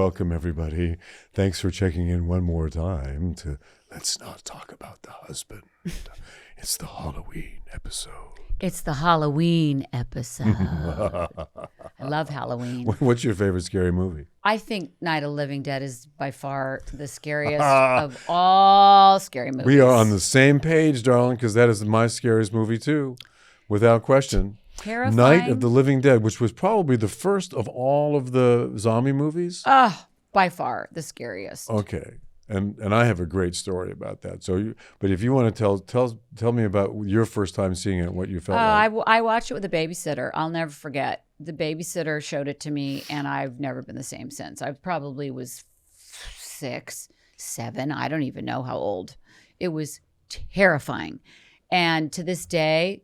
welcome everybody. Thanks for checking in one more time to Let's Not Talk About the Husband. It's the Halloween episode. It's the Halloween episode. I love Halloween. What's your favorite scary movie? I think Night of the Living Dead is by far the scariest of all scary movies. We are on the same page, darling, because that is my scariest movie too, without question. Terrifying. Night of the Living Dead, which was probably the first of all of the zombie movies. By far the scariest. Okay. And I have a great story about that. So, but if you want to tell me about your first time seeing it, and what you felt like. I watched it with a babysitter. I'll never forget. The babysitter showed it to me, and I've never been the same since. I probably was 6, 7. I don't even know how old. It was terrifying, and to this day,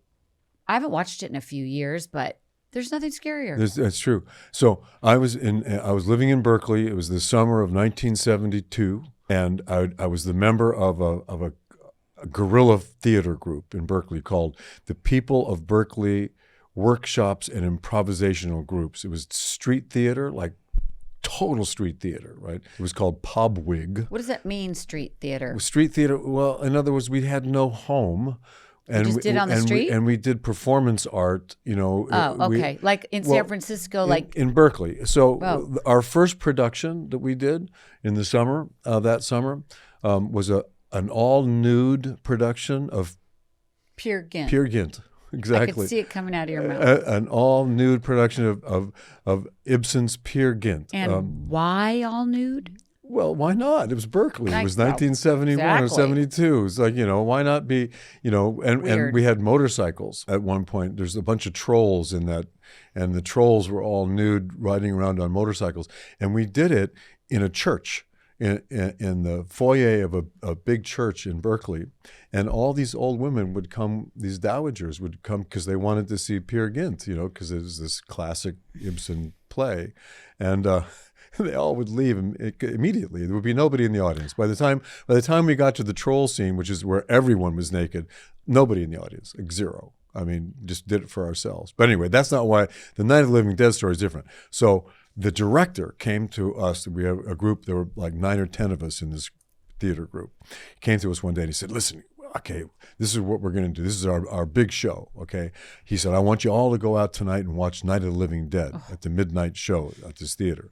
I haven't watched it in a few years, but there's nothing scarier. That's true. So I was living in Berkeley. It was the summer of 1972. And I was the member of a guerrilla theater group in Berkeley called the People of Berkeley Workshops and Improvisational Groups. It was street theater, like total street theater, right? It was called Pobwig. What does that mean, street theater? Street theater, well, in other words, we had no home. And just did on the street? And we did performance art, you know. Oh, okay. Like in San Francisco, in Berkeley. So our first production that we did in the summer, that summer, was an all-nude production of Peer Gynt. Peer Gynt, exactly. I could see it coming out of your mouth. An all-nude production of Ibsen's Peer Gynt. And why all nude? Well, why not? It was Berkeley. It was 1971 exactly. or 72. It's like, why not be, and we had motorcycles at one point. There's a bunch of trolls in that, and the trolls were all nude riding around on motorcycles. And we did it in a church, in the foyer of a big church in Berkeley. And all these old women would come, these dowagers would come because they wanted to see Peer Gynt, because it was this classic Ibsen play. And, they all would leave immediately. There would be nobody in the audience. By the time we got to the troll scene, which is where everyone was naked, nobody in the audience, like zero. I mean, just did it for ourselves. But anyway, that's not why the Night of the Living Dead story is different. So the director came to us. We have a group. There were like 9 or 10 of us in this theater group. He came to us one day and he said, "Listen, okay, this is what we're going to do. This is our big show, okay?" He said, "I want you all to go out tonight and watch Night of the Living Dead at the midnight show at this theater."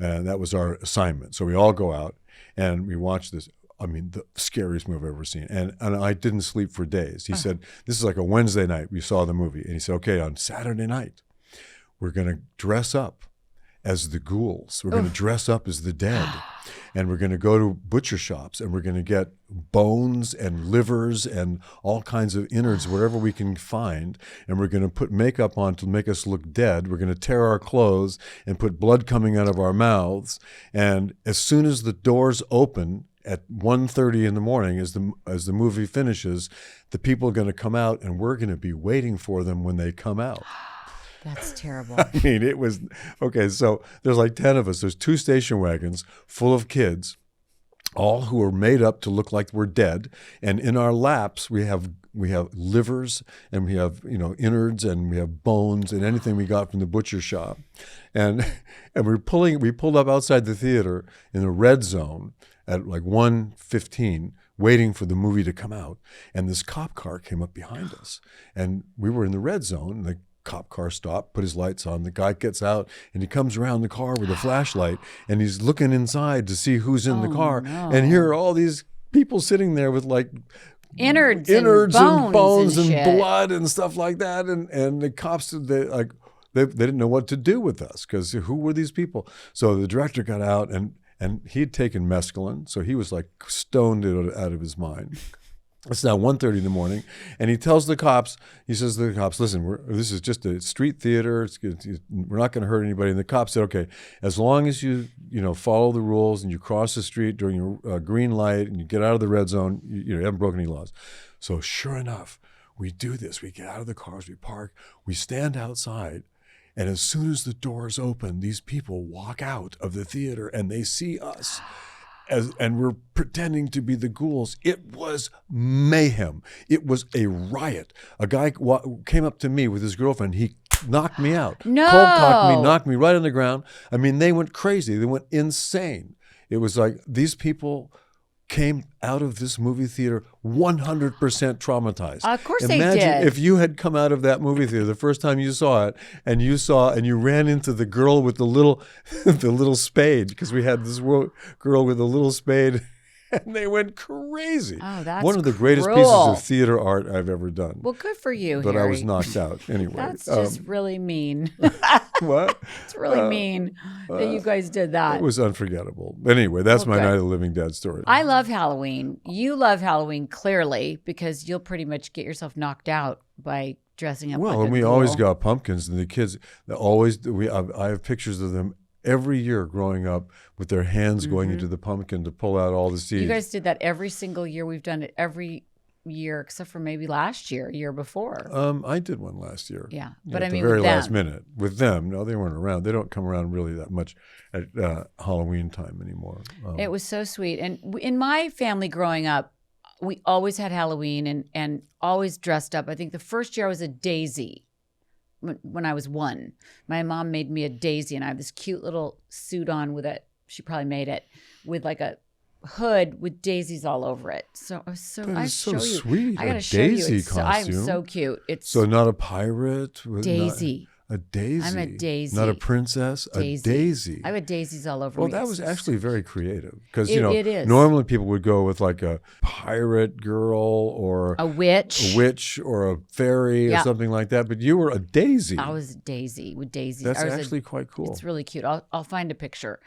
And that was our assignment. So we all go out and we watch this. I mean, the scariest movie I've ever seen. And I didn't sleep for days. He said, this is like a Wednesday night. We saw the movie. And he said, okay, on Saturday night, we're going to dress up as the ghouls. We're going to dress up as the dead. And we're going to go to butcher shops and we're going to get bones and livers and all kinds of innards, whatever we can find. And we're going to put makeup on to make us look dead. We're going to tear our clothes and put blood coming out of our mouths. And as soon as the doors open at 1:30 in the morning, as the movie finishes, the people are going to come out and we're going to be waiting for them when they come out. That's terrible. I mean, it was, okay, so there's like 10 of us. There's 2 station wagons full of kids, all who are made up to look like we're dead. And in our laps, we have livers and we have, innards and we have bones and anything we got from the butcher shop. And we pulled up outside the theater in the red zone at like 1:15, waiting for the movie to come out. And this cop car came up behind us. And we were in the red zone. And the cop car stopped, put his lights on. The guy gets out and he comes around the car with a flashlight and he's looking inside to see who's in the car. No. And here are all these people sitting there with like innards and bones and shit. blood and stuff like that. And the cops, they didn't know what to do with us because who were these people? So the director got out and he'd taken mescaline. So he was like stoned out of his mind. It's now 1:30 in the morning, and he says to the cops, listen, this is just a street theater. We're not going to hurt anybody. And the cops said, okay, as long as you follow the rules and you cross the street during your green light and you get out of the red zone, you haven't broken any laws. So sure enough, we do this. We get out of the cars, we park, we stand outside, and as soon as the doors open, these people walk out of the theater and they see us. And we're pretending to be the ghouls. It was mayhem. It was a riot. A guy came up to me with his girlfriend. He knocked me out. No. Cold cocked me, knocked me right on the ground. I mean, they went crazy. They went insane. It was like these people came out of this movie theater 100% traumatized. Of course they did. Imagine if you had come out of that movie theater the first time you saw it, and you ran into the girl with the little the little spade, because we had this girl with a little spade. And they went crazy. Oh, that's one of the greatest cruel. pieces of theater art I've ever done. Well, good for you, but Harry. I was knocked out anyway. That's just really mean. What? It's really mean that you guys did that. It was unforgettable. Anyway, that's my Night of the Living Dead story. I love Halloween. You love Halloween, clearly, because you'll pretty much get yourself knocked out by dressing up like a and we ghoul. always got pumpkins, and the kids I have pictures of them every year growing up with their hands going into the pumpkin to pull out all the seeds. You guys did that every single year. We've done it every year except for maybe last year before. I did one last year. Yeah, but at I mean, the very with them. last minute with them. No, they weren't around. They don't come around really that much at Halloween time anymore. It was so sweet. And in my family growing up, we always had Halloween and always dressed up. I think the first year I was a daisy. When I was 1, my mom made me a daisy, and I have this cute little suit on she probably made it with like a hood with daisies all over it. So I was so sweet. I gotta show daisy you. costume. I'm so cute. It's so not a pirate. Daisy. A daisy. I'm a daisy. Not a princess. Daisy. A daisy. I have daisies all over me. Well, that was actually very creative, because it is. normally people would go with like a pirate girl or a witch, or a fairy or something like that. But you were a daisy. I was a daisy with daisies. That's actually quite cool. It's really cute. I'll find a picture.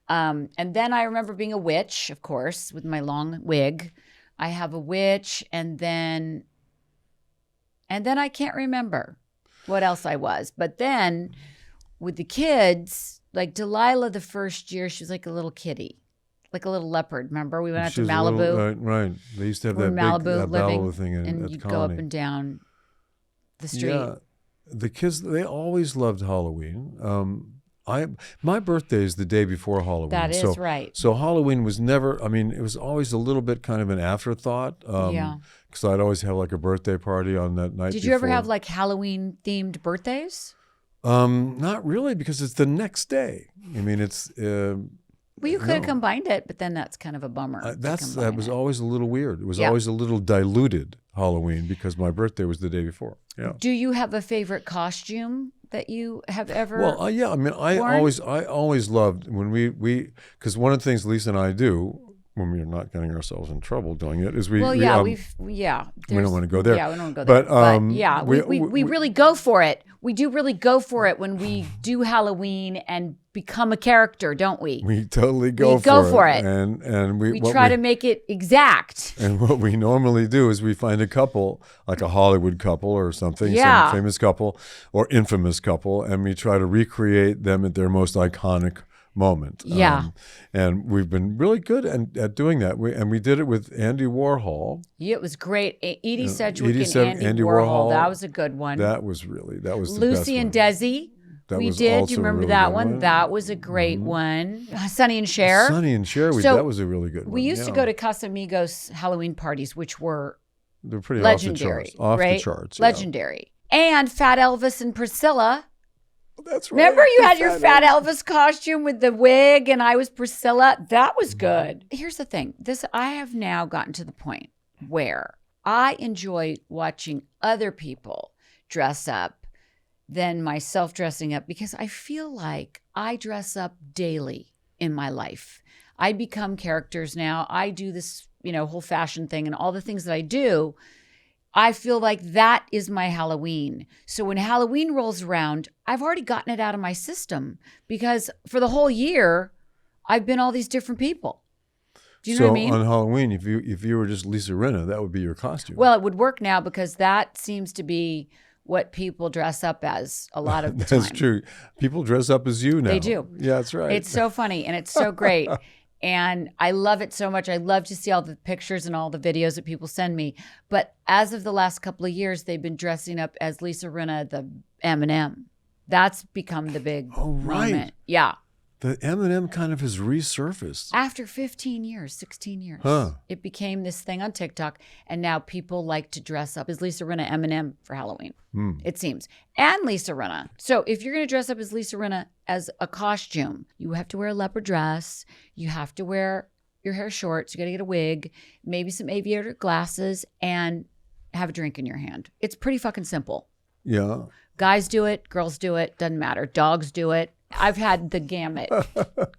And then I remember being a witch, of course, with my long wig. I have a witch, and then I can't remember what else I was. But then with the kids, like Delilah the first year, she was like a little kitty, like a little leopard. Remember? We went out to Malibu. Right. They used to have that Malibu big living, Malibu thing and at you the go up Colony. and down the street. Yeah. The kids, they always loved Halloween. My birthday is the day before Halloween. That is right. So Halloween was never, it was always a little bit kind of an afterthought. Because I'd always have like a birthday party on that night. Did you ever have like Halloween themed birthdays? Not really, because it's the next day. It's. Well, you could have combined it, but then that's kind of a bummer. That was always a little weird. It was always a little diluted Halloween, because my birthday was the day before. Yeah. Do you have a favorite costume that you have ever? Well, I always loved when we because one of the things Lisa and I do when we're not getting ourselves in trouble doing it is we don't want to go there. Yeah, we don't want to go there. But we really go for it. We do really go for it when we do Halloween and become a character, don't we? We totally go for it. And we try to make it exact. And what we normally do is we find a couple, like a Hollywood couple or something, some famous couple or infamous couple, and we try to recreate them at their most iconic moment. Yeah. And we've been really good at doing that. We did it with Andy Warhol. Yeah, it was great. Edie Sedgwick and Andy Warhol. That was a good one. That was the best Lucy and one. Desi. We did. Do you remember that one? That was a great one. Sonny and Cher. That was a really good one. We used to go to Casamigos Halloween parties, which were they're pretty legendary. Off the charts. Legendary. And Fat Elvis and Priscilla. That's right. Remember you had your Fat Elvis costume with the wig and I was Priscilla? That was good. Here's the thing. I have now gotten to the point where I enjoy watching other people dress up than myself dressing up, because I feel like I dress up daily in my life. I become characters now. I do this, whole fashion thing, and all the things that I do, I feel like that is my Halloween. So when Halloween rolls around, I've already gotten it out of my system, because for the whole year, I've been all these different people. Do you know what I mean? So on Halloween, if you were just Lisa Rinna, that would be your costume. Well, it would work now, because that seems to be what people dress up as a lot of the time. That's true. People dress up as you now. They do. Yeah, that's right. It's so funny and it's so great. And I love it so much. I love to see all the pictures and all the videos that people send me. But as of the last couple of years, they've been dressing up as Lisa Rinna, the M&M. That's become the big moment. Yeah. The M&M kind of has resurfaced. After 15 years, 16 years, it became this thing on TikTok, and now people like to dress up as Lisa Rinna M&M for Halloween, it seems. And Lisa Rinna. So if you're going to dress up as Lisa Rinna as a costume, you have to wear a leopard dress. You have to wear your hair short. So you got to get a wig, maybe some aviator glasses, and have a drink in your hand. It's pretty fucking simple. Yeah. Guys do it. Girls do it. Doesn't matter. Dogs do it. I've had the gamut.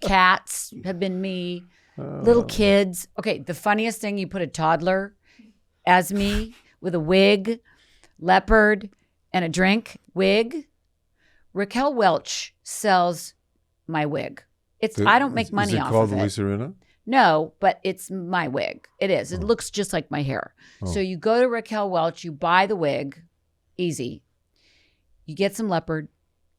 Cats have been me. Little kids. Okay, the funniest thing, you put a toddler as me with a wig, leopard, and a drink. Wig. Raquel Welch sells my wig. I don't make money off of it. Is it called the Lisa Rinna? No, but it's my wig. It is. It looks just like my hair. So you go to Raquel Welch, you buy the wig. Easy. You get some leopard,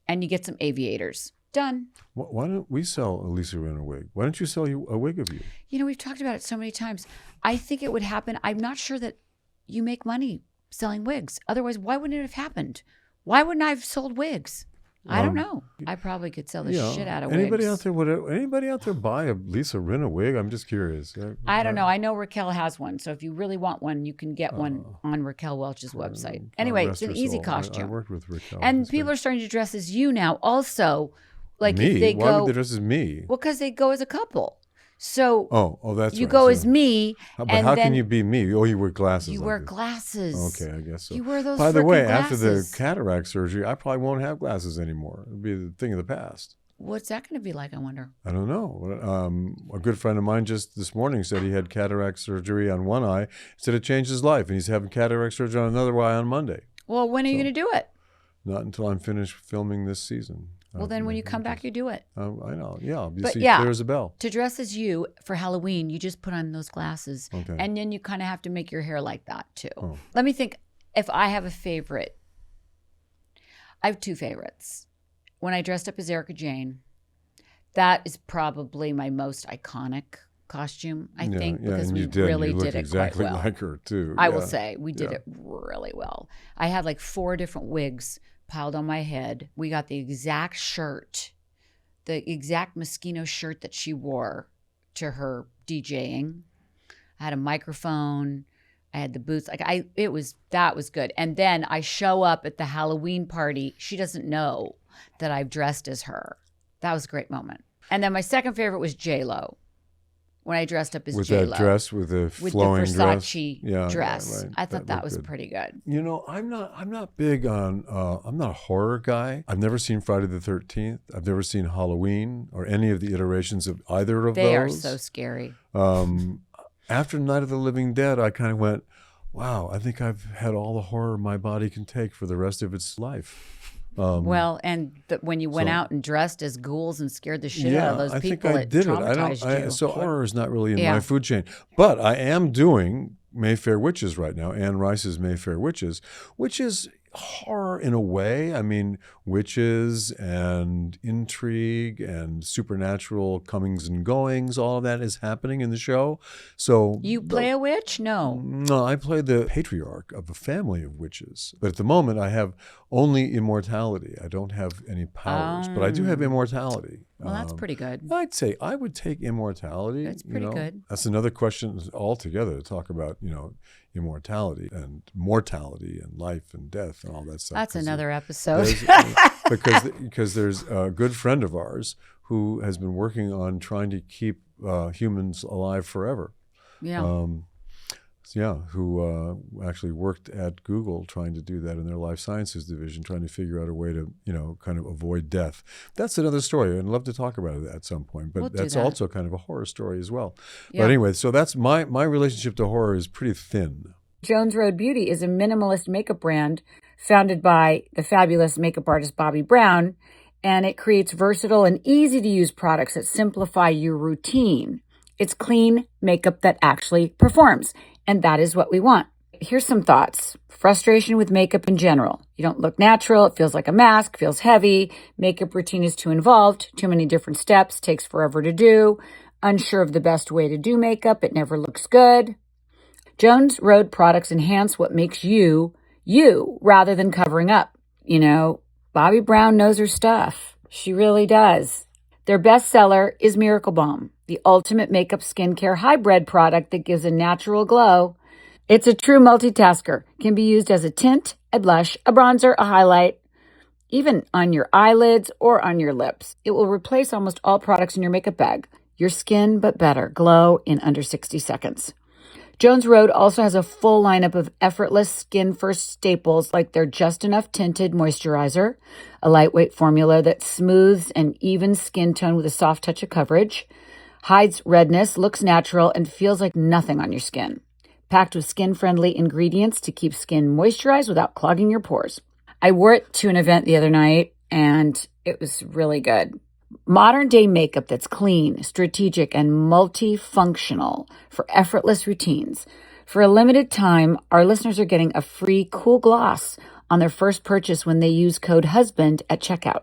and you get some aviators. Done. Why don't we sell a Lisa Rinna wig? Why don't you sell a wig of you? You know, we've talked about it so many times. I think it would happen. I'm not sure that you make money selling wigs. Otherwise, why wouldn't it have happened? Why wouldn't I have sold wigs? I don't know. I probably could sell the shit out of anybody wigs. Anybody out there buy a Lisa Rinna wig? I'm just curious. I don't know. I know Raquel has one. So if you really want one, you can get one on Raquel Welch's website. Anyway, it's an easy costume. I worked with Raquel. And people are starting to dress as you now also. Like me? If they Why would they dress as me? Well, because they go as a couple. So that's you right. go as me. But how can you be me? Oh, you wear glasses. You wear glasses. Okay, I guess so. You wear those. By the way, glasses. after the cataract surgery, I probably won't have glasses anymore. It'll be the thing of the past. What's that going to be like, I wonder? I don't know. A good friend of mine just this morning said he had cataract surgery on one eye. Said it changed his life, and he's having cataract surgery on another eye on Monday. Well, when are you going to do it? Not until I'm finished filming this season. Well, then when you come back, you do it. I know. Yeah. Clear as a bell. To dress as you for Halloween, you just put on those glasses. Okay. And then you kind of have to make your hair like that, too. Let me think if I have a favorite. I have two favorites. When I dressed up as Erika Jayne, that is probably my most iconic costume, I think, because we really did it exactly quite well. like her, too. I will say, we did it really well. I had like 4 different wigs piled on my head. We got the exact shirt, the exact Moschino shirt that she wore to her DJing. I had a microphone. I had the boots. That was good. And then I show up at the Halloween party. She doesn't know that I've dressed as her. That was a great moment. And then my second favorite was J.Lo. When I dressed up as J.Lo. With that dress, with the flowing dress. With the Versace dress. Right. I thought that was pretty good. You know, I'm not big on, I'm not a horror guy. I've never seen Friday the 13th. I've never seen Halloween or any of the iterations of either of those. They are so scary. After Night of the Living Dead, I kind of went, wow, I think I've had all the horror my body can take for the rest of its life. When you went out and dressed as ghouls and scared the shit out of those people, I think I did traumatized you. So horror is not really in my food chain. But I am doing Mayfair Witches right now, Anne Rice's Mayfair Witches, which is horror in a way. I mean, witches and intrigue and supernatural comings and goings, all of that is happening in the show. So you play a witch? No, I play the patriarch of a family of witches. But at the moment, I have only immortality. I don't have any powers, but I do have immortality. Well, that's pretty good. I'd say I would take immortality. That's pretty good. That's another question altogether to talk about, immortality and mortality and life and death and all that stuff. That's another episode. because there's a good friend of ours who has been working on trying to keep humans alive forever. Yeah. Who actually worked at Google trying to do that in their life sciences division, trying to figure out a way to, kind of avoid death. That's another story. I'd love to talk about it at some point, but that's also kind of a horror story as well. Yeah. But anyway, so that's my relationship to horror is pretty thin. Jones Road Beauty is a minimalist makeup brand founded by the fabulous makeup artist Bobbi Brown, and it creates versatile and easy-to-use products that simplify your routine. It's clean makeup that actually performs. And that is what we want. Here's some thoughts. Frustration with makeup in general. You don't look natural. It feels like a mask, feels heavy. Makeup routine is too involved, too many different steps, takes forever to do. Unsure of the best way to do makeup. It never looks good. Jones Road products enhance what makes you, you, rather than covering up. Bobbi Brown knows her stuff. She really does. Their best seller is Miracle Balm, the ultimate makeup skincare hybrid product that gives a natural glow. It's a true multitasker, can be used as a tint, a blush, a bronzer, a highlight, even on your eyelids or on your lips. It will replace almost all products in your makeup bag. Your skin, but better. Glow in under 60 seconds. Jones Road also has a full lineup of effortless skin-first staples like their Just Enough Tinted Moisturizer, a lightweight formula that smooths and evens skin tone with a soft touch of coverage, hides redness, looks natural, and feels like nothing on your skin. Packed with skin-friendly ingredients to keep skin moisturized without clogging your pores. I wore it to an event the other night, and it was really good. Modern day makeup that's clean, strategic, and multifunctional for effortless routines. For a limited time, our listeners are getting a free cool gloss on their first purchase when they use code HUSBAND at checkout.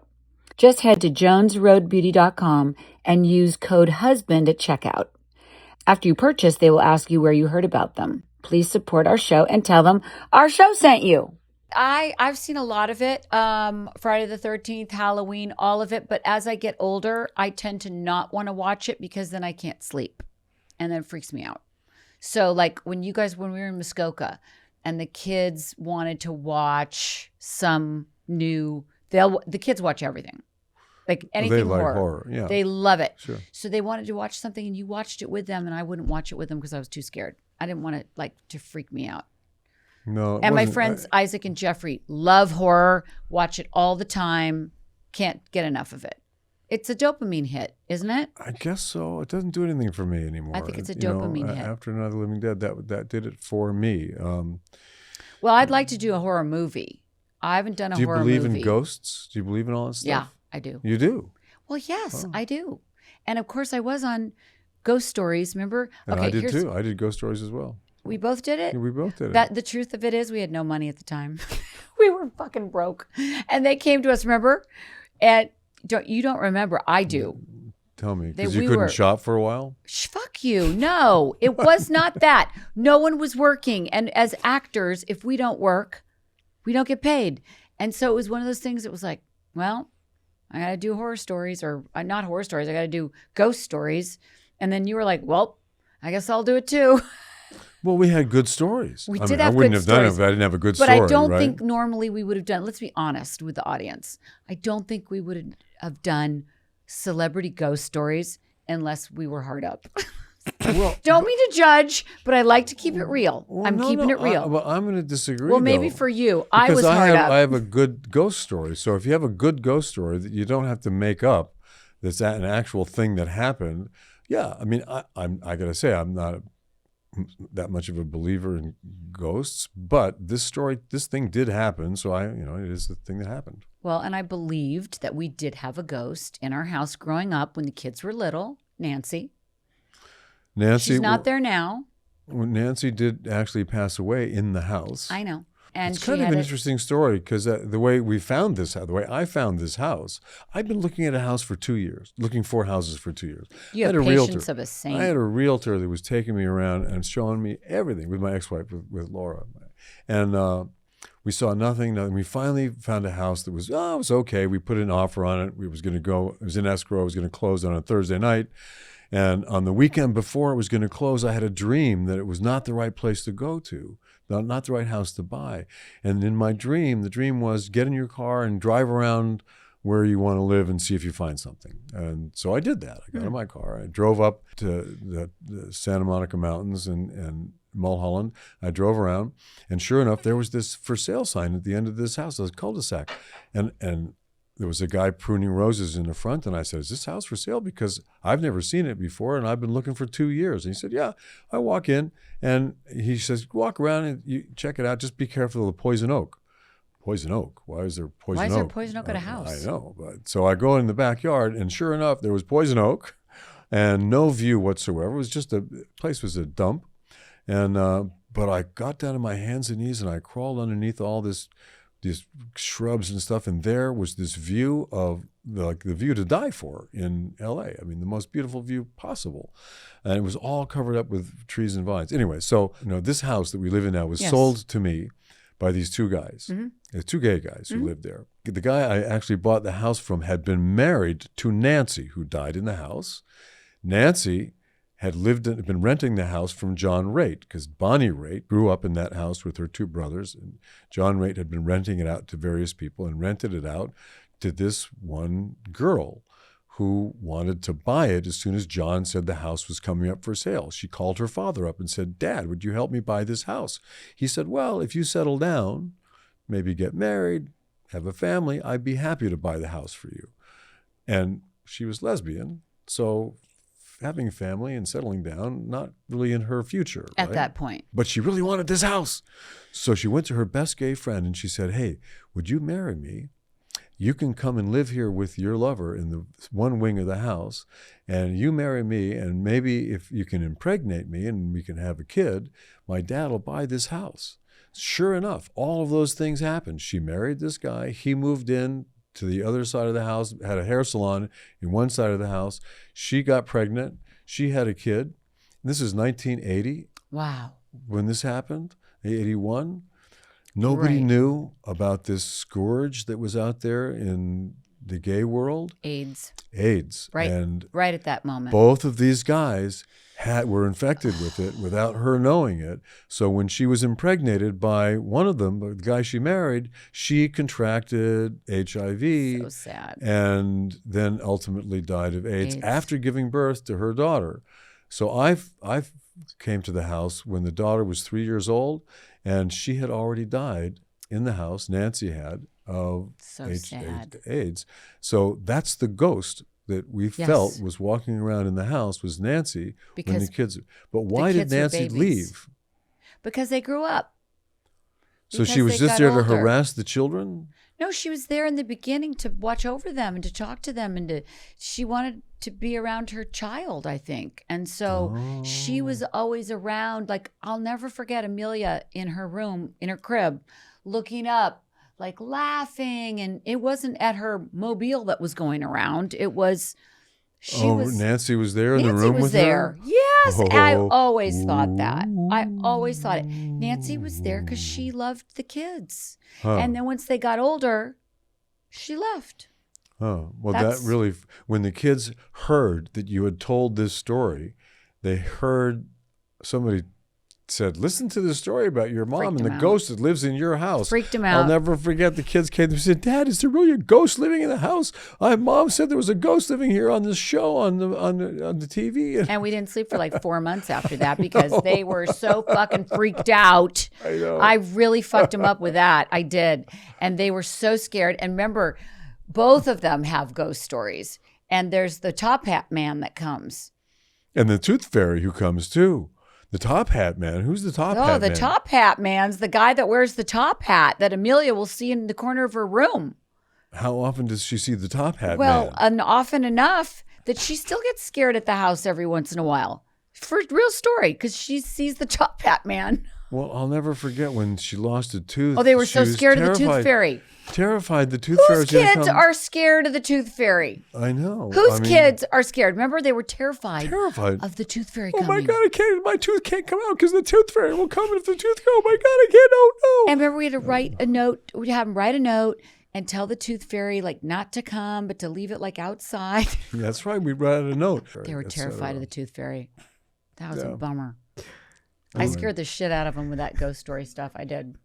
Just head to jonesroadbeauty.com and use code HUSBAND at checkout. After you purchase, they will ask you where you heard about them. Please support our show and tell them our show sent you. I've seen a lot of it. Friday the 13th, Halloween, all of it. But as I get older, I tend to not want to watch it because then I can't sleep. And then it freaks me out. So like when we were in Muskoka and the kids wanted to watch some new, the kids watch everything. Like anything they like horror. Yeah. They love it. Sure. So they wanted to watch something and you watched it with them and I wouldn't watch it with them because I was too scared. I didn't want it to freak me out. No. And my friends Isaac and Jeffrey love horror, watch it all the time, can't get enough of it. It's a dopamine hit, isn't it? I guess so. It doesn't do anything for me anymore. I think it's a dopamine hit. After Night of the Living Dead, that did it for me. Well, I'd like to do a horror movie. I haven't done a horror movie. Do you believe in ghosts? Do you believe in all that stuff? Yeah, I do. You do? Well, yes, I do. And of course, I was on Ghost Stories, remember? And I did too. I did Ghost Stories as well. We both did it? Yeah, we both did it. The truth of it is we had no money at the time. We were fucking broke. And they came to us, remember? And you don't remember. I do. Tell me, because you couldn't shop for a while? Fuck you. No, it was not that. No one was working. And as actors, if we don't work, we don't get paid. And so it was one of those things that was like, well, I got to do horror stories or not horror stories. I got to do ghost stories. And then you were like, well, I guess I'll do it too. Well, we had good stories. We did have good stories. I wouldn't have done it if I didn't have a good story, But I don't right? think normally we would have done, let's be honest with the audience. I don't think we would have done celebrity ghost stories unless we were hard up. Well, don't mean to judge, but I like to keep it real. I'm keeping it real. Well, I'm going to disagree. Well, maybe for you. I was hard up. I have a good ghost story. So if you have a good ghost story that you don't have to make up, that's an actual thing that happened. Yeah, I mean, I got to say, I'm not that much of a believer in ghosts, but this thing did happen. So it is the thing that happened. Well, and I believed that we did have a ghost in our house growing up when the kids were little. Nancy. She's not there now. Well, Nancy did actually pass away in the house. I know. And it's kind of an interesting story because the way I found this house, I've been looking at a house for 2 years, looking for houses for 2 years. You have patience of a saint. I had a realtor that was taking me around and showing me everything with my ex-wife, with Laura. And we saw nothing. We finally found a house that was, it was okay. We put an offer on it. It was in escrow. It was going to close on a Thursday night. And on the weekend before it was going to close, I had a dream that it was not the right place to go to, not the right house to buy. And in my dream, the dream was get in your car and drive around where you want to live and see if you find something. And so I did that. I got in my car. I drove up to the Santa Monica Mountains and Mulholland. I drove around, and sure enough, there was this for sale sign at the end of this house. It was a cul-de-sac. And there was a guy pruning roses in the front, and I said, is this house for sale? Because I've never seen it before, and I've been looking for 2 years. And he said, yeah. I walk in, and he says, walk around and you check it out. Just be careful of the poison oak. Poison oak? Why is there poison oak? Why is there poison oak at a house? I know. So I go in the backyard, and sure enough, there was poison oak and no view whatsoever. It was just place was a dump. And but I got down on my hands and knees, and I crawled underneath all these shrubs and stuff, and there was this view of the view to die for in LA. I mean, the most beautiful view possible. And it was all covered up with trees and vines. Anyway, so this house that we live in now was sold to me by these two guys, two gay guys who lived there. The guy I actually bought the house from had been married to Nancy, who died in the house. Nancy had been renting the house from John Raitt, because Bonnie Raitt grew up in that house with her two brothers. And John Raitt had been renting it out to various people and rented it out to this one girl who wanted to buy it as soon as John said the house was coming up for sale. She called her father up and said, "Dad, would you help me buy this house?" He said, "Well, if you settle down, maybe get married, have a family, I'd be happy to buy the house for you." And she was lesbian, so having a family and settling down, not really in her future. At that point. But she really wanted this house. So she went to her best gay friend and she said, "Hey, would you marry me? You can come and live here with your lover in the one wing of the house, and you marry me, and maybe if you can impregnate me and we can have a kid, my dad will buy this house." Sure enough, all of those things happened. She married this guy. He moved in to the other side of the house, had a hair salon in one side of the house. She got pregnant. She had a kid. This is 1980. Wow. When this happened, 81. Nobody knew about this scourge that was out there in the gay world. AIDS. Right. And right at that moment. Both of these guys were infected with it without her knowing it. So when she was impregnated by one of them, the guy she married, she contracted HIV. So sad. And then ultimately died of AIDS after giving birth to her daughter. So I came to the house when the daughter was 3 years old, and she had already died in the house, Nancy had, of AIDS. So that's the ghost that we felt was walking around in the house was Nancy when the kids. But why did Nancy leave? Because they grew up. So she was just there to harass the children? No, she was there in the beginning to watch over them and to talk to them, and she wanted to be around her child, I think. And so she was always around. Like, I'll never forget Amelia in her room, in her crib, looking up, like laughing. And it wasn't at her mobile that was going around. It was, Nancy was there in the room with her? Yes. I always thought that. I always thought it. Nancy was there because she loved the kids. And then once they got older, she left. Oh, well, that really, when the kids heard that you had told this story, they heard somebody said, "Listen to the story about your mom and the ghost that lives in your house." Freaked them out. I'll never forget the kids came and said, "Dad, is there really a ghost living in the house? My mom said there was a ghost living here on this show on the TV." And we didn't sleep for like 4 months after that because they were so fucking freaked out. I know. I really fucked them up with that. I did. And they were so scared. And remember, both of them have ghost stories. And there's the top hat man that comes. And the tooth fairy who comes too. The top hat man. Who's the top hat man? Oh, the top hat man's the guy that wears the top hat that Amelia will see in the corner of her room. How often does she see the top hat man? Well, often enough that she still gets scared at the house every once in a while. For real story, because she sees the top hat man. Well, I'll never forget when she lost a tooth. Oh, they were so scared of the tooth fairy. Terrified the tooth fairy. Whose kids are scared of the tooth fairy? I know. Whose kids are scared? Remember, they were terrified of the tooth fairy coming. Oh my God, my tooth can't come out because the tooth fairy will come if the tooth go. Oh my God, I can't, no. And remember, we had to write a note. We'd have them write a note and tell the tooth fairy like not to come, but to leave it like outside. That's right. We wrote a note. They were terrified of the tooth fairy. That was a bummer. I scared the shit out of them with that ghost story stuff. I did.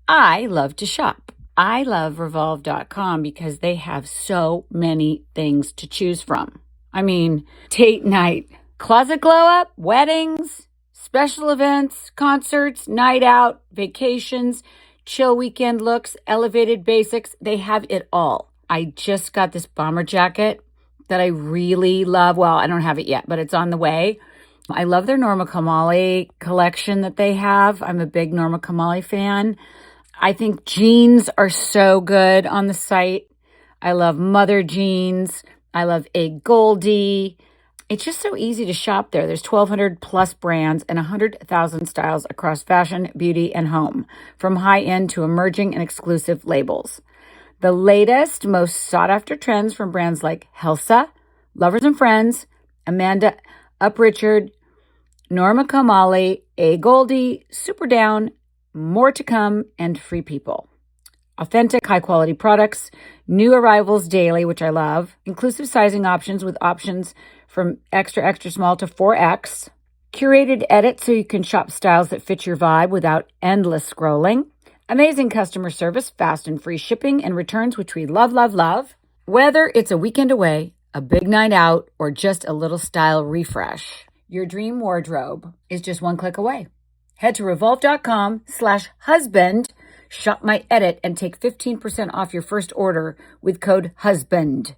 I love to shop. I love Revolve.com because they have so many things to choose from. I mean, date night, closet glow up, weddings, special events, concerts, night out, vacations, chill weekend looks, elevated basics. They have it all. I just got this bomber jacket that I really love. Well, I don't have it yet, but it's on the way. I love their Norma Kamali collection that they have. I'm a big Norma Kamali fan. I think jeans are so good on the site. I love Mother jeans. I love A. Goldie. It's just so easy to shop there. There's 1,200 plus brands and 100,000 styles across fashion, beauty, and home, from high-end to emerging and exclusive labels. The latest, most sought-after trends from brands like Helsa, Lovers and Friends, Amanda Uprichard, Norma Kamali, A. Goldie, Super Down, More to come and free people. Authentic, high-quality products, new arrivals daily, which I love, inclusive sizing options with options from extra, extra small to 4X, curated edits so you can shop styles that fit your vibe without endless scrolling, amazing customer service, fast and free shipping and returns, which we love, love, love. Whether it's a weekend away, a big night out, or just a little style refresh, your dream wardrobe is just one click away. Head to revolve.com/husband, shop my edit, and take 15% off your first order with code HUSBAND.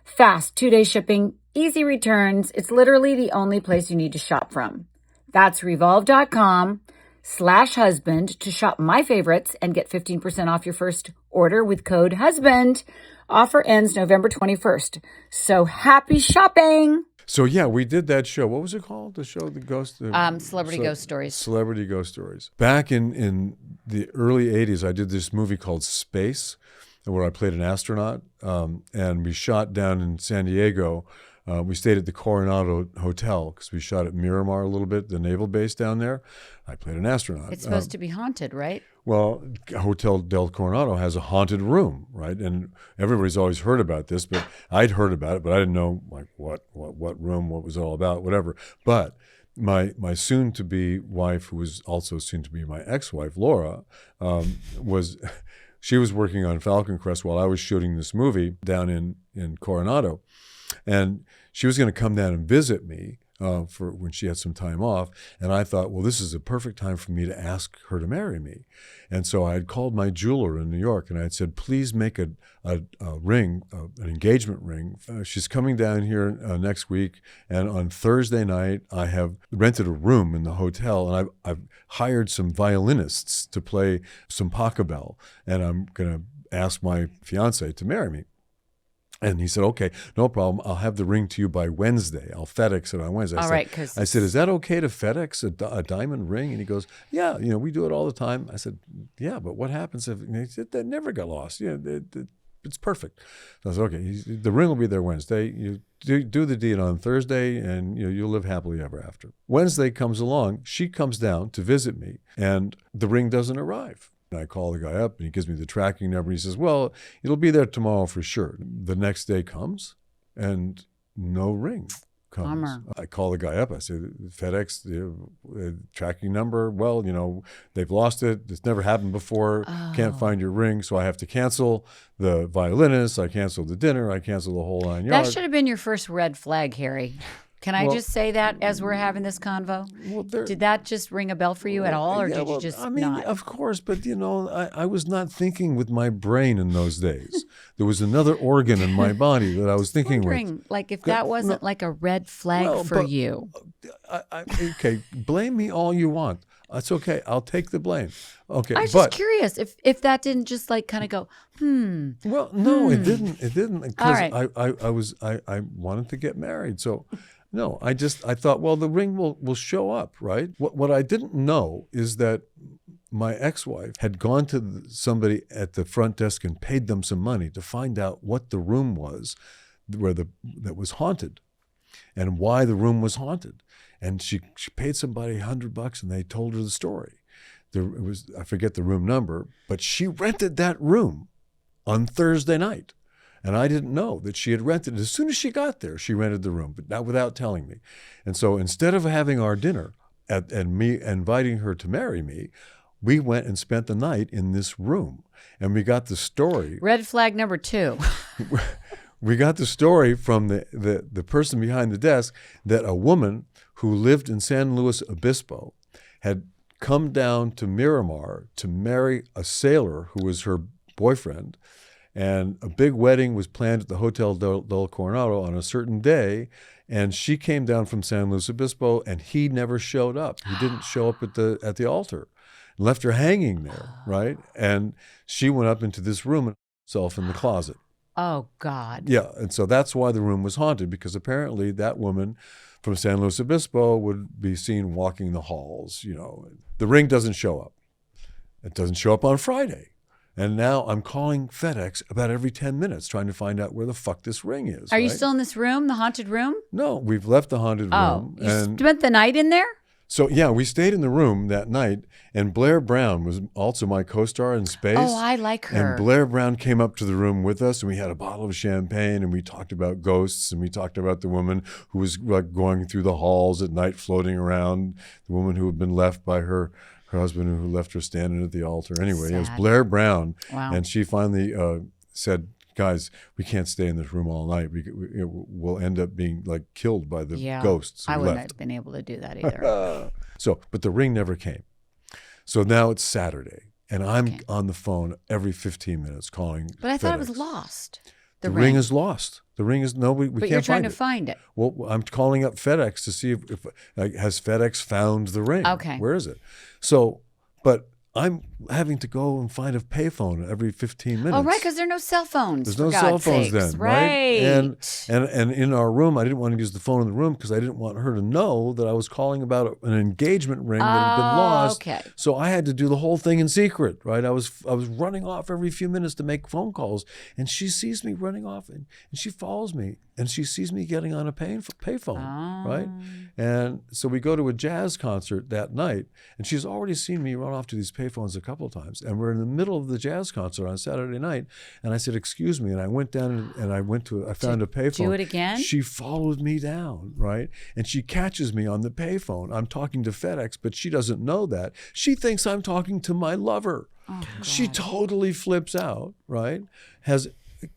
Fast 2-day shipping, easy returns. It's literally the only place you need to shop from. That's revolve.com/husband to shop my favorites and get 15% off your first order with code HUSBAND. Offer ends November 21st. So happy shopping! So yeah, we did that show. What was it called? The show, the ghost, Celebrity Ghost Stories. Celebrity Ghost Stories. Back in the early '80s, I did this movie called Space, where I played an astronaut, and we shot down in San Diego. We stayed at the Coronado Hotel because we shot at Miramar a little bit, the naval base down there. I played an astronaut. It's supposed to be haunted, right? Well, Hotel del Coronado has a haunted room, right? And everybody's always heard about this, but I'd heard about it, but I didn't know like what room, what was it all about, whatever. But my soon-to-be wife, who was also soon-to-be my ex-wife, Laura, she was working on Falcon Crest while I was shooting this movie down in Coronado. And she was going to come down and visit me for when she had some time off. And I thought, well, this is a perfect time for me to ask her to marry me. And so I had called my jeweler in New York and I had said, please make a ring, an engagement ring. She's coming down here next week. And on Thursday night, I have rented a room in the hotel and I've hired some violinists to play some pachelbel. And I'm going to ask my fiance to marry me. And he said, okay, no problem. I'll have the ring to you by Wednesday. I'll FedEx it on Wednesday. I said, is that okay to FedEx a diamond ring? And he goes, yeah, we do it all the time. I said, yeah, but what happens if, and he said, that never got lost. Yeah, it's perfect. So I said, okay, the ring will be there Wednesday. You do the deed on Thursday and you'll live happily ever after. Wednesday comes along. She comes down to visit me and the ring doesn't arrive. I call the guy up and he gives me the tracking number. He says, well, it'll be there tomorrow for sure. The next day comes and no ring comes. Bummer. I call the guy up. I say, FedEx, the tracking number, well, they've lost it. It's never happened before. Can't find your ring. So I have to cancel the violinist. I cancel the dinner. I cancel the whole 9 yards. That should have been your first red flag, Harry. Can I just say that as we're having this convo? Well, did that just ring a bell for you at all, or did you just not? Of course, but I was not thinking with my brain in those days. There was another organ in my body that I was thinking with. Like if that wasn't like a red flag for you. Okay, blame me all you want. That's okay. I'll take the blame. Okay, I was just curious if that didn't just like kind of go, Well, no, it didn't. It didn't because I wanted to get married, so. No, I thought, well, the ring will show up, right? What I didn't know is that my ex-wife had gone to somebody at the front desk and paid them some money to find out what the room was that was haunted and why the room was haunted. And she paid somebody $100 and they told her the story. I forget the room number, but she rented that room on Thursday night. And I didn't know that she had rented it. As soon as she got there, she rented the room, but not without telling me. And so instead of having our dinner and me inviting her to marry me, we went and spent the night in this room. And we got the story. Red flag number 2. We got the story from the person behind the desk that a woman who lived in San Luis Obispo had come down to Miramar to marry a sailor who was her boyfriend. And a big wedding was planned at the Hotel del Coronado on a certain day. And she came down from San Luis Obispo and he never showed up. He didn't show up at the altar. Left her hanging there, right? And she went up into this room and herself in the closet. Oh, God. Yeah, and so that's why the room was haunted, because apparently that woman from San Luis Obispo would be seen walking the halls, The ring doesn't show up. It doesn't show up on Friday. And now I'm calling FedEx about every 10 minutes trying to find out where the fuck this ring is. Are you still in this room, the haunted room? No, we've left the haunted room. You spent the night in there? So, yeah, we stayed in the room that night, and Blair Brown was also my co-star in Space. Oh, I like her. And Blair Brown came up to the room with us, and we had a bottle of champagne, and we talked about ghosts, and we talked about the woman who was like going through the halls at night, floating around, the woman who had been left by her husband who left her standing at the altar. Anyway, Sad. It was Blair Brown, Wow. and she finally said, guys, we can't stay in this room all night. We'll end up being like killed by the ghosts. I wouldn't left. have been able to do that either. But the ring never came. So now it's Saturday, and I'm on the phone every 15 minutes calling. But I thought FedEx. it was lost. The ring is lost. The ring is nobody. We but can't you're trying find to find it. Well, I'm calling up FedEx to see if has FedEx found the ring. Okay. Where is it? So, but I'm having to go and find a payphone every 15 minutes. Oh, right, because there are no cell phones. There's for no God's cell phones sakes. then, right? And in our room, I didn't want to use the phone in the room because I didn't want her to know that I was calling about an engagement ring that had been lost. Okay. So I had to do the whole thing in secret, right? I was running off every few minutes to make phone calls, and she sees me running off, and she follows me, and she sees me getting on a payphone, right? And so we go to a jazz concert that night, and she's already seen me run off to these payphones a couple of times. And we're in the middle of the jazz concert on Saturday night, and I said, "Excuse me," and I went down and I found a payphone. Do it again? She followed me down, right? And she catches me on the payphone. I'm talking to FedEx, but she doesn't know that. She thinks I'm talking to my lover. Oh, she totally flips out, right? Has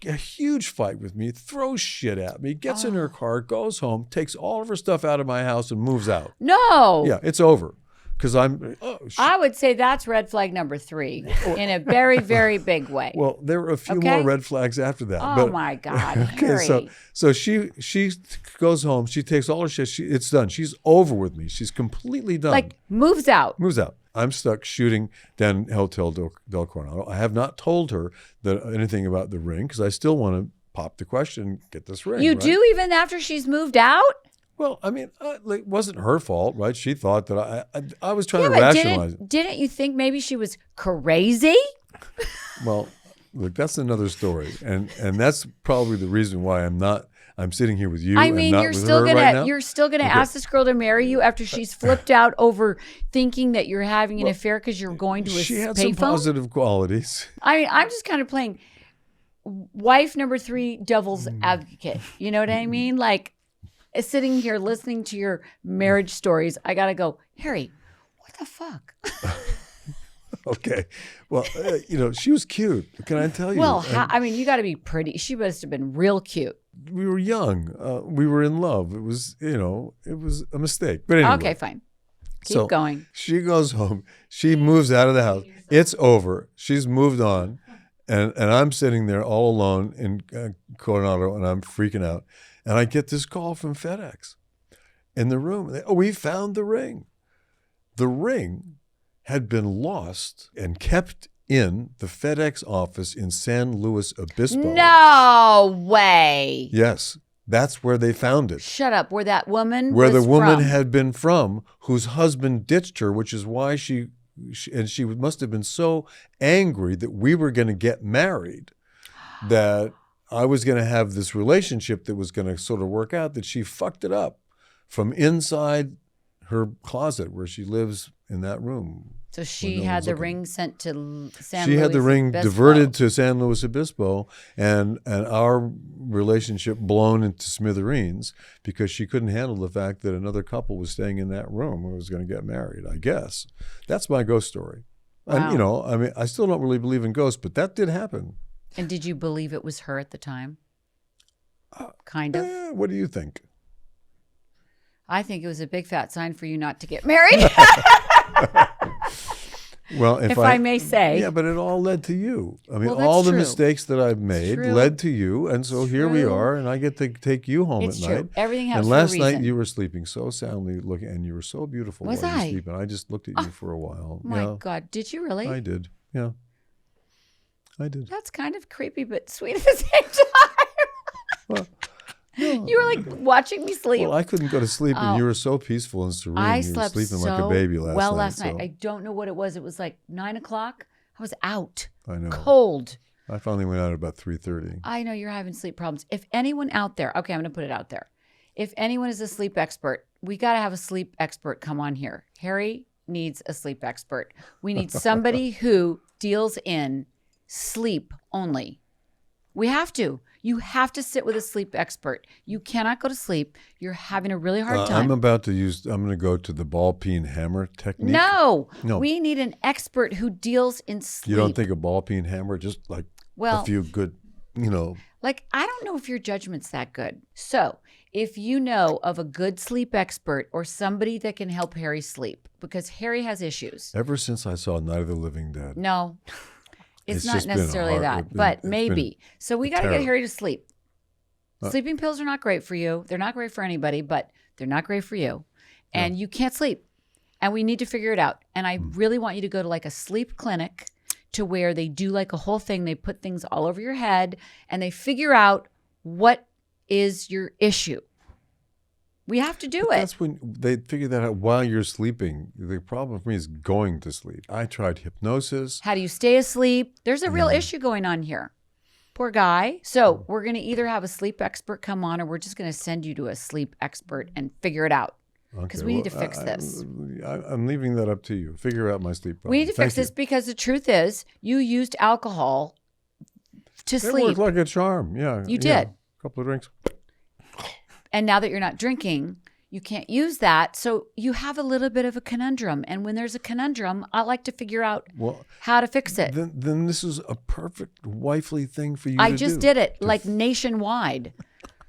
a huge fight with me, throws shit at me, gets in her car, goes home, takes all of her stuff out of my house and moves out. No. Yeah, it's over. Because I would say that's red flag number 3 in a very, very big way. Well, there were a few more red flags after that. Oh, my God, Harry. So she goes home. She takes all her shit. It's done. She's over with me. She's completely done. Like, moves out. Moves out. I'm stuck shooting down Hotel del Coronado. I have not told her anything about the ring because I still want to pop the question, get this ring. You do even after she's moved out? Well, I mean, it wasn't her fault, right? She thought that I was trying to rationalize it. Didn't you think maybe she was crazy? Well, look, that's another story, and that's probably the reason why I'm sitting here with you. I mean, and not you're with still her gonna right now. you're still gonna ask this girl to marry you after she's flipped out over thinking that you're having an affair because you're going to a She had payphone? some positive qualities. I mean, I'm just kind of playing wife number 3 devil's advocate. You know what I mean? Like, sitting here listening to your marriage stories, I gotta go, Harry, what the fuck? Okay. Well, she was cute. Can I tell you? Well, I mean, you got to be pretty. She must have been real cute. We were young. We were in love. It was, it was a mistake. But anyway. Okay, fine. Keep going. She goes home. She moves out of the house. It's over. She's moved on. And I'm sitting there all alone in Coronado, and I'm freaking out. And I get this call from FedEx in the room. We found the ring. The ring had been lost and kept in the FedEx office in San Luis Obispo. No way. Yes, that's where they found it. Shut up. Where that woman Where was the woman from. had been from, whose husband ditched her, which is why she must have been so angry that we were going to get married, that I was going to have this relationship that was going to sort of work out, that she fucked it up from inside her closet where she lives in that room. So she had the ring sent to San Luis She had the ring Obispo. diverted to San Luis Obispo, and our relationship blown into smithereens because she couldn't handle the fact that another couple was staying in that room who was going to get married, I guess. That's my ghost story. Wow. And, I mean, I still don't really believe in ghosts, but that did happen. And did you believe it was her at the time? Kind of. What do you think? I think it was a big fat sign for you not to get married. Well, if I may say. Yeah, but it all led to you. I mean, Well, that's all the true. mistakes that I've made led to you, and so here we are, and I get to take you home It's at true. night. Everything happens And for a last reason. night you were sleeping so soundly, looking, and you were so beautiful Was while you I? were sleeping. I just looked at you for a while. My God, did you really? I did. Yeah, I did. That's kind of creepy, but sweet at the same time. Well, no. You were like watching me sleep. Well, I couldn't go to sleep, and you were so peaceful and serene. I You were slept sleeping so like a baby last well night. last night. so- I don't know what it was. It was like 9 o'clock. I was out. I know. Cold. I finally went out at about 3:30. I know you're having sleep problems. If anyone out there, okay, I'm going to put it out there. If anyone is a sleep expert, we got to have a sleep expert come on here. Harry needs a sleep expert. We need somebody who deals in sleep only. We have to. You have to sit with a sleep expert. You cannot go to sleep. You're having a really hard time. I'm going to go to the ball peen hammer technique. No. We need an expert who deals in sleep. You don't think a ball peen hammer, just like a few good, Like, I don't know if your judgment's that good. So if you know of a good sleep expert or somebody that can help Harry sleep, because Harry has issues. Ever since I saw Night of the Living Dead. No. It's not necessarily but maybe. So we got to get Harry to sleep. Sleeping pills are not great for you. They're not great for anybody, but they're not great for you. And you can't sleep. And we need to figure it out. And I really want you to go to like a sleep clinic to where they do like a whole thing. They put things all over your head and they figure out what is your issue. We have to do it. That's when they figure that out while you're sleeping. The problem for me is going to sleep. I tried hypnosis. How do you stay asleep? There's a real issue going on here. Poor guy. So we're going to either have a sleep expert come on or we're just going to send you to a sleep expert and figure it out. Because we need to fix this. I'm leaving that up to you. Figure out my sleep problem. We need to fix this because the truth is you used alcohol to sleep. It worked like a charm. Yeah. You did. A couple of drinks. And now that you're not drinking, you can't use that. So you have a little bit of a conundrum. And when there's a conundrum, I like to figure out how to fix it. Then this is a perfect wifely thing for you to do. I just did it like nationwide.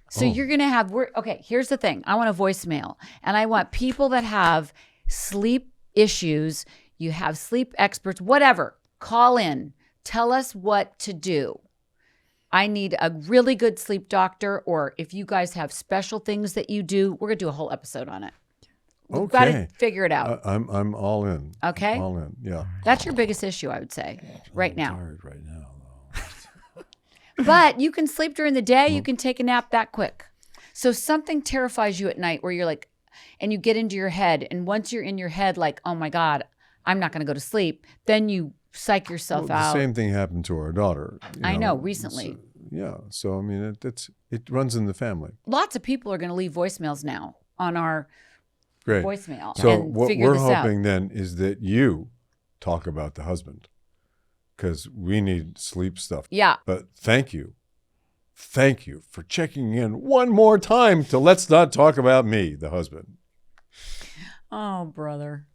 So you're going to have, okay, here's the thing. I want a voicemail. And I want people that have sleep issues. You have sleep experts, whatever. Call in. Tell us what to do. I need a really good sleep doctor, or if you guys have special things that you do, we're going to do a whole episode on it. We've got to figure it out. I'm all in. Okay? All in, yeah. That's your biggest issue, I would say, right now. I'm tired right now, though. But you can sleep during the day. You can take a nap that quick. So something terrifies you at night where you're like, and you get into your head. And once you're in your head, like, oh my God, I'm not going to go to sleep. Then you psych yourself out. The same thing happened to our daughter. I know, recently. So I mean, it runs in the family. Lots of people are going to leave voicemails now on our voicemail. So and what figure we're this hoping out. then is that you talk about the husband, because we need sleep stuff. Yeah. But thank you for checking in one more time to Let's Not Talk About Me, the husband. Oh, brother.